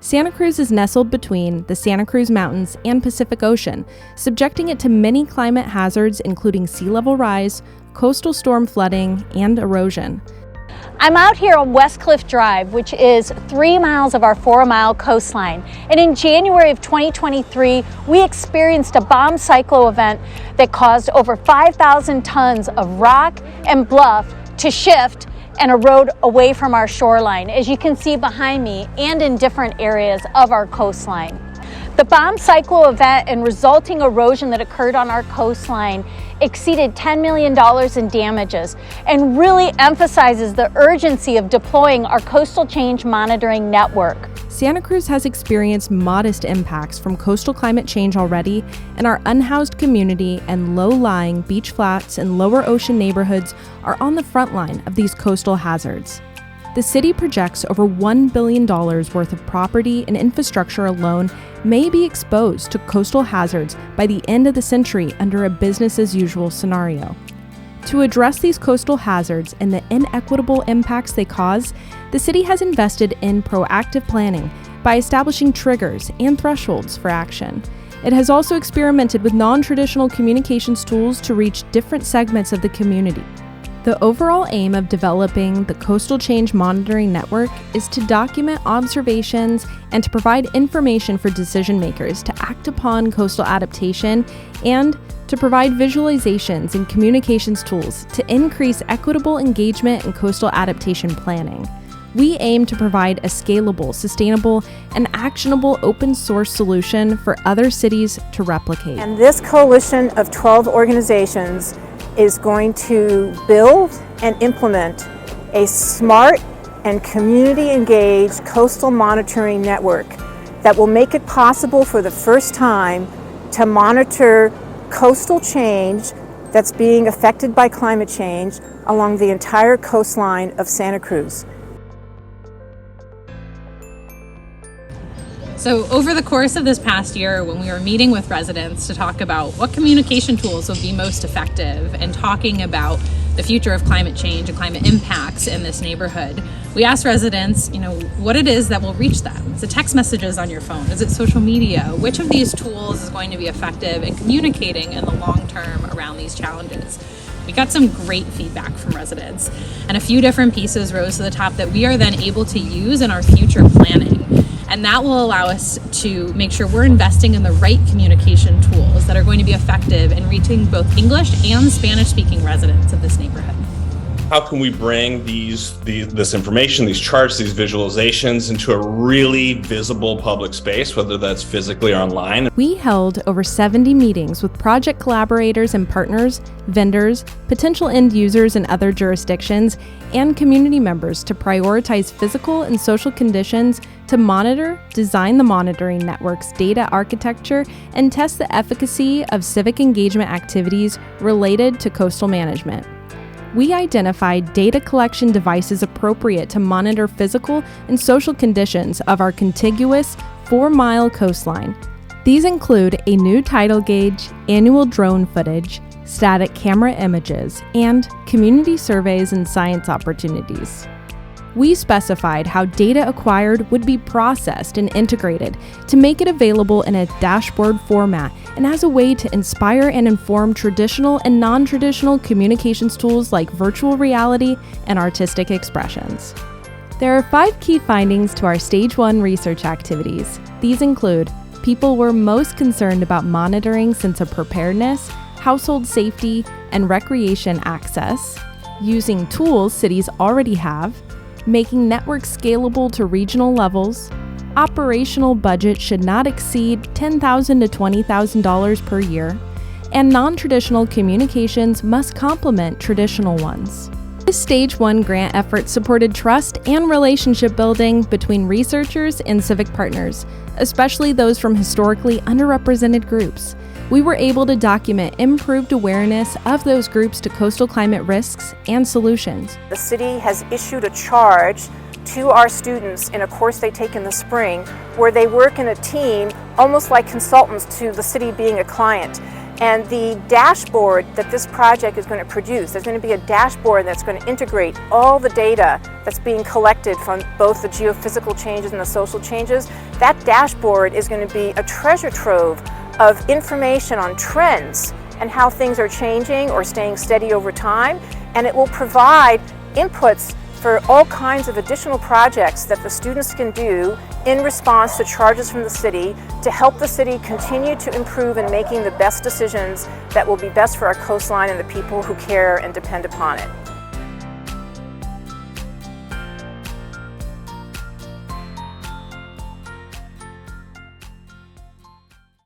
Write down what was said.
Santa Cruz is nestled between the Santa Cruz Mountains and Pacific Ocean, subjecting it to many climate hazards including sea level rise, coastal storm flooding, and erosion. I'm out here on West Cliff Drive, which is 3 miles of our 4-mile coastline. And in January of 2023, we experienced a bomb cyclone event that caused over 5,000 tons of rock and bluff to shift and erode away from our shoreline, as you can see behind me, and in different areas of our coastline. The bomb cyclone event and resulting erosion that occurred on our coastline exceeded $10 million in damages and really emphasizes the urgency of deploying our coastal change monitoring network. Santa Cruz has experienced modest impacts from coastal climate change already, and our unhoused community and low-lying beach flats and lower ocean neighborhoods are on the front line of these coastal hazards. The city projects over $1 billion worth of property and infrastructure alone may be exposed to coastal hazards by the end of the century under a business-as-usual scenario. To address these coastal hazards and the inequitable impacts they cause, the city has invested in proactive planning by establishing triggers and thresholds for action. It has also experimented with non-traditional communications tools to reach different segments of the community. The overall aim of developing the Coastal Change Monitoring Network is to document observations and to provide information for decision makers to act upon coastal adaptation and to provide visualizations and communications tools to increase equitable engagement in coastal adaptation planning. We aim to provide a scalable, sustainable, and actionable open source solution for other cities to replicate. And this coalition of 12 organizations is going to build and implement a smart and community-engaged coastal monitoring network that will make it possible for the first time to monitor coastal change that's being affected by climate change along the entire coastline of Santa Cruz. So over the course of this past year, when we were meeting with residents to talk about what communication tools would be most effective and talking about the future of climate change and climate impacts in this neighborhood, we asked residents, what it is that will reach them. Is it text messages on your phone? Is it social media? Which of these tools is going to be effective in communicating in the long term around these challenges? We got some great feedback from residents, and a few different pieces rose to the top that we are then able to use in our future planning. And that will allow us to make sure we're investing in the right communication tools that are going to be effective in reaching both English and Spanish-speaking residents of this neighborhood. How can we bring this information, these charts, these visualizations into a really visible public space, whether that's physically or online? We held over 70 meetings with project collaborators and partners, vendors, potential end users in other jurisdictions, and community members to prioritize physical and social conditions to monitor, design the monitoring network's data architecture, and test the efficacy of civic engagement activities related to coastal management. We identified data collection devices appropriate to monitor physical and social conditions of our contiguous 4-mile coastline. These include a new tidal gauge, annual drone footage, static camera images, and community surveys and science opportunities. We specified how data acquired would be processed and integrated to make it available in a dashboard format and as a way to inspire and inform traditional and non-traditional communications tools like virtual reality and artistic expressions. There are 5 key findings to our Stage 1 research activities. These include: people were most concerned about monitoring sense of preparedness, household safety, and recreation access, using tools cities already have, making networks scalable to regional levels, operational budget should not exceed $10,000 to $20,000 per year, and non-traditional communications must complement traditional ones. This Stage 1 grant effort supported trust and relationship building between researchers and civic partners, especially those from historically underrepresented groups. We were able to document improved awareness of those groups to coastal climate risks and solutions. The city has issued a charge to our students in a course they take in the spring where they work in a team, almost like consultants to the city being a client. And the dashboard that this project is going to produce, there's going to be a dashboard that's going to integrate all the data that's being collected from both the geophysical changes and the social changes. That dashboard is going to be a treasure trove of information on trends and how things are changing or staying steady over time. And it will provide inputs for all kinds of additional projects that the students can do in response to charges from the city to help the city continue to improve in making the best decisions that will be best for our coastline and the people who care and depend upon it.